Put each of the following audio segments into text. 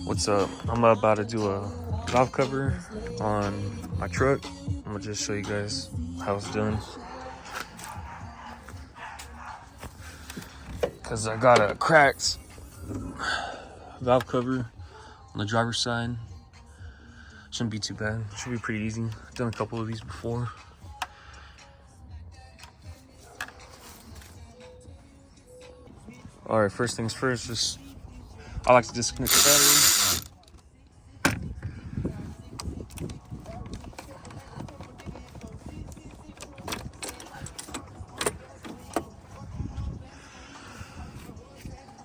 What's up? I'm about to do a valve cover on my truck. I'm gonna just show you guys how it's done. Cause I got a cracked valve cover on the driver's side. Shouldn't be too bad. Should be pretty easy. I've done a couple of these before. All right, first things first, I like to disconnect the battery.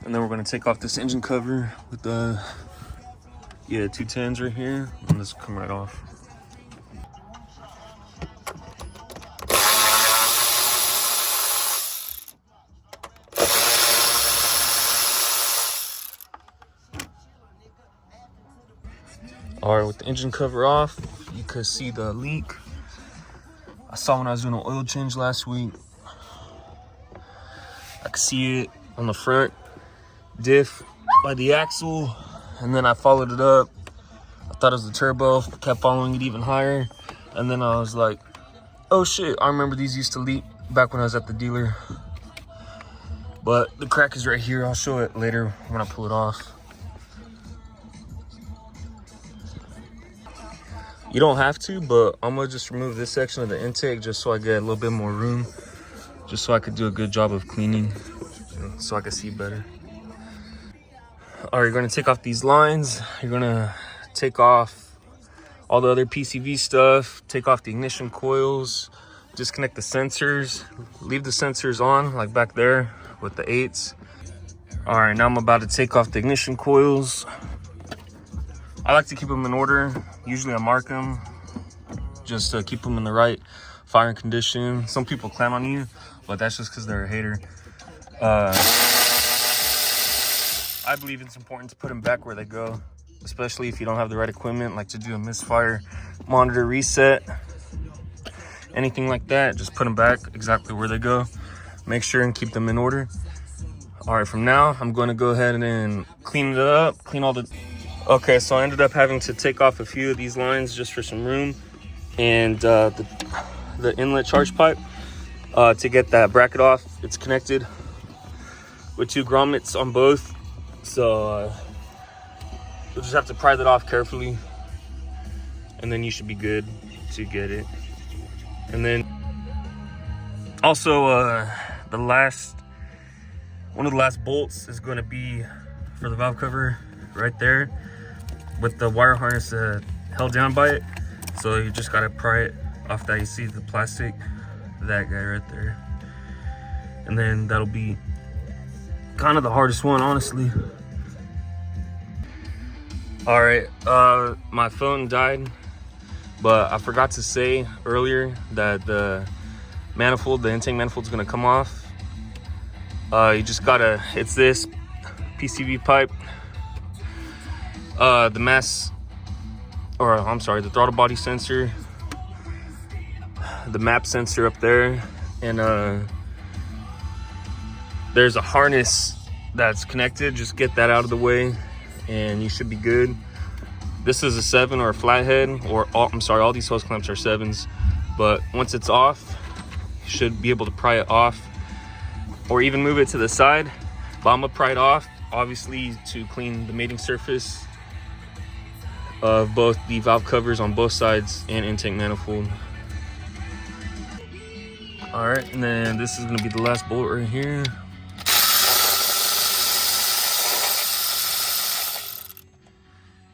And then we're gonna take off this engine cover with the, 210s right here, and this will come right off. All right, with the engine cover off, you could see the leak. I saw when I was doing an oil change last week. I could see it on the front diff by the axle, and then I followed it up. I thought it was the turbo, kept following it even higher, and then I was like, oh shit, I remember these used to leak back when I was at the dealer. But the crack is right here. I'll show it later when I pull it off. You don't have to, but I'm gonna just remove this section of the intake just so I get a little bit more room, just so I could do a good job of cleaning, so I can see better. All right, you're gonna take off these lines. You're gonna take off all the other PCV stuff, take off the ignition coils, disconnect the sensors, leave the sensors on like back there with the 8s. All right, now I'm about to take off the ignition coils. I like to keep them in order. Usually I mark them just to keep them in the right firing condition. Some people clam on you, but that's just because they're a hater. I believe it's important to put them back where they go, especially if you don't have the right equipment, like to do a misfire monitor reset, anything like that. Just put them back exactly where they go. Make sure and keep them in order. All right, from now, I'm going to go ahead and clean it up, clean all the... Okay, so I ended up having to take off a few of these lines just for some room, and the inlet charge pipe to get that bracket off. It's connected with 2 grommets on both, so you'll just have to pry that off carefully, and then you should be good to get it. And then also one of the last bolts is going to be for the valve cover right there, with the wire harness held down by it. So you just gotta pry it off that. You see the plastic, that guy right there. And then that'll be kind of the hardest one, honestly. All right, my phone died, but I forgot to say earlier that the manifold, the intake manifold, is gonna come off. You just gotta, it's this PCV pipe. The the throttle body sensor, the map sensor up there, and there's a harness that's connected. Just get that out of the way and you should be good. This is a 7 or a flathead, or all these hose clamps are 7s, but once it's off, you should be able to pry it off or even move it to the side. But I'm gonna pry it off, obviously, to clean the mating surface of both the valve covers on both sides and intake manifold. All right, and then this is gonna be the last bolt right here.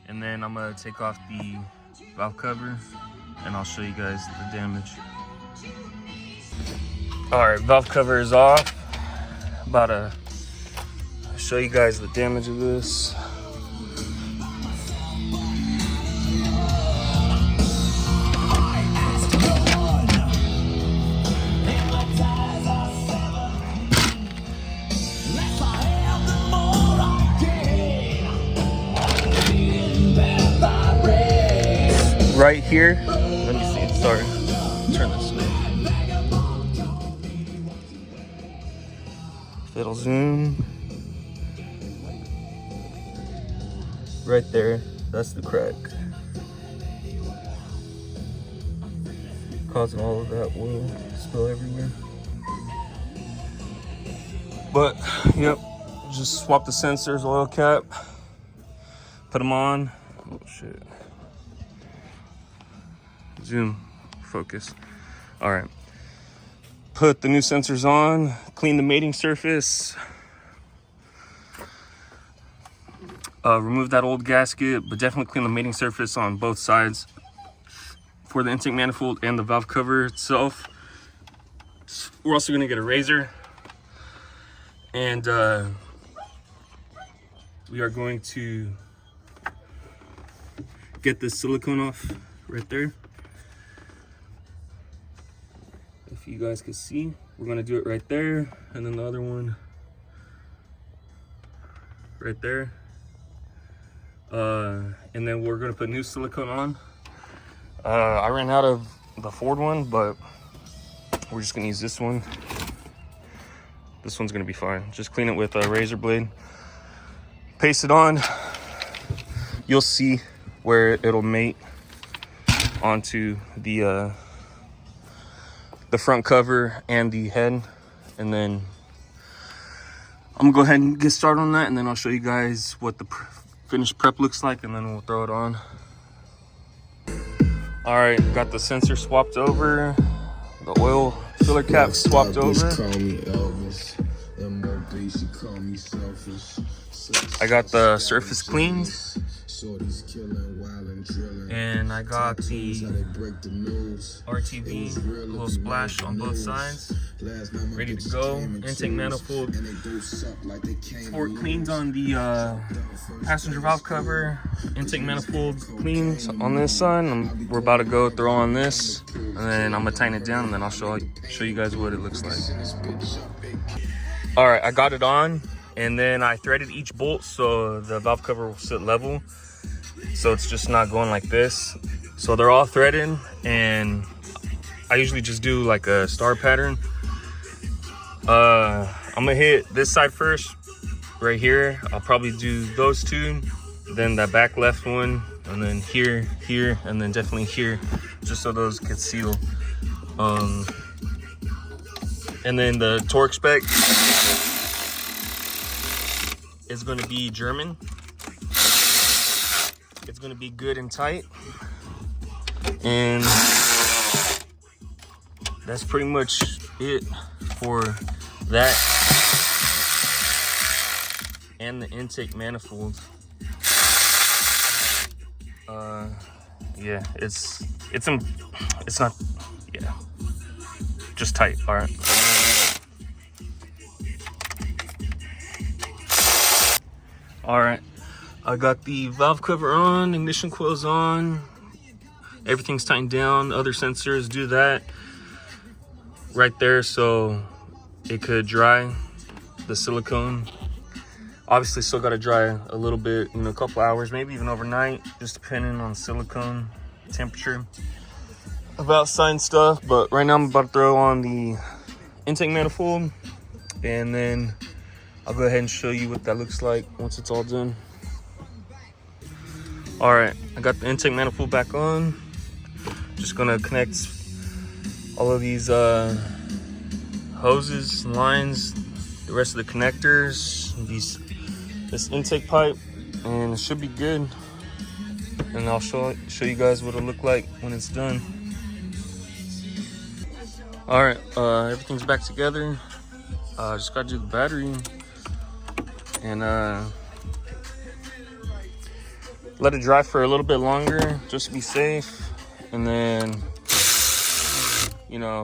And then I'm gonna take off the valve cover and I'll show you guys the damage. All right, valve cover is off. About to show you guys the damage of this. Right here, let me see, sorry, turn this way. If it'll zoom. right there, that's the crack. Causing all of that oil to spill everywhere. But, yep, just swap the sensors, oil cap, put them on. Oh shit. Zoom, focus. All right. Put the new sensors on, clean the mating surface, remove that old gasket, but definitely clean the mating surface on both sides for the intake manifold and the valve cover itself. We're also gonna get a razor, and we are going to get this silicone off right there. If you guys can see, we're gonna do it right there, and then the other one right there. And then we're gonna put new silicone on. I ran out of the Ford one, but we're just gonna use this one. This one's gonna be fine. Just clean it with a razor blade. Paste it on. You'll see where it'll mate onto the front cover and the head. And then I'm gonna go ahead and get started on that, and then I'll show you guys what the finished prep looks like, and then we'll throw it on. All right, got the sensor swapped over, the oil filler cap swapped over. I got the surface cleaned, and I got the RTV, a little splash on both sides, ready to go. Intake manifold port cleaned on the passenger valve cover, intake manifold cleaned on this side. We're about to go throw on this, and then I'm gonna tighten it down, and then I'll show you guys what it looks like. All right, I got it on, and then I threaded each bolt so the valve cover will sit level, so it's just not going like this. So they're all threaded, and I usually just do like a star pattern. I'm gonna hit this side first, right here. I'll probably do those two, then that back left one, and then here, and then definitely here, just so those can seal. And then the torque spec is going to be German. It's going to be good and tight, and that's pretty much it for that and the intake manifold. Yeah, it's not, yeah, just tight. All right. All right, I got the valve cover on, ignition coils on, everything's tightened down. Other sensors do that right there so it could dry the silicone. Obviously still got to dry a little bit, a couple hours, maybe even overnight, just depending on silicone temperature of outside and stuff. But right now I'm about to throw on the intake manifold, and then I'll go ahead and show you what that looks like once it's all done. All right, I got the intake manifold back on. Just gonna connect all of these hoses and lines, the rest of the connectors, this intake pipe, and it should be good. And I'll show you guys what it'll look like when it's done. All right, everything's back together. Just gotta do the battery and let it dry for a little bit longer just to be safe, and then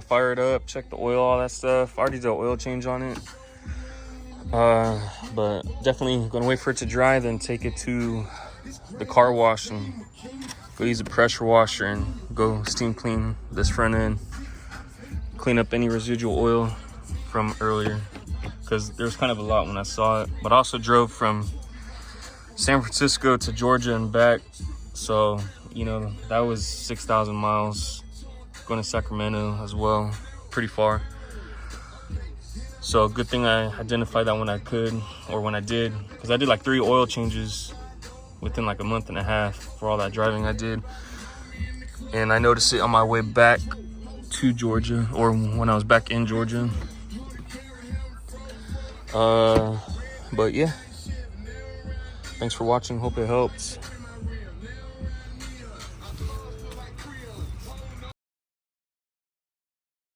fire it up, check the oil, all that stuff. I already did an oil change on it, but definitely gonna wait for it to dry, then take it to the car wash and go use a pressure washer and go steam clean this front end, clean up any residual oil from earlier, because there's kind of a lot when I saw it. But I also drove from San Francisco to Georgia and back, so that was 6,000 miles. Going to Sacramento as well, pretty far. So good thing I identified that when I could, or when I did, because I did like 3 oil changes within like a month and a half for all that driving I did. And I noticed it on my way back to Georgia, or when I was back in Georgia. But yeah, thanks for watching. Hope it helps.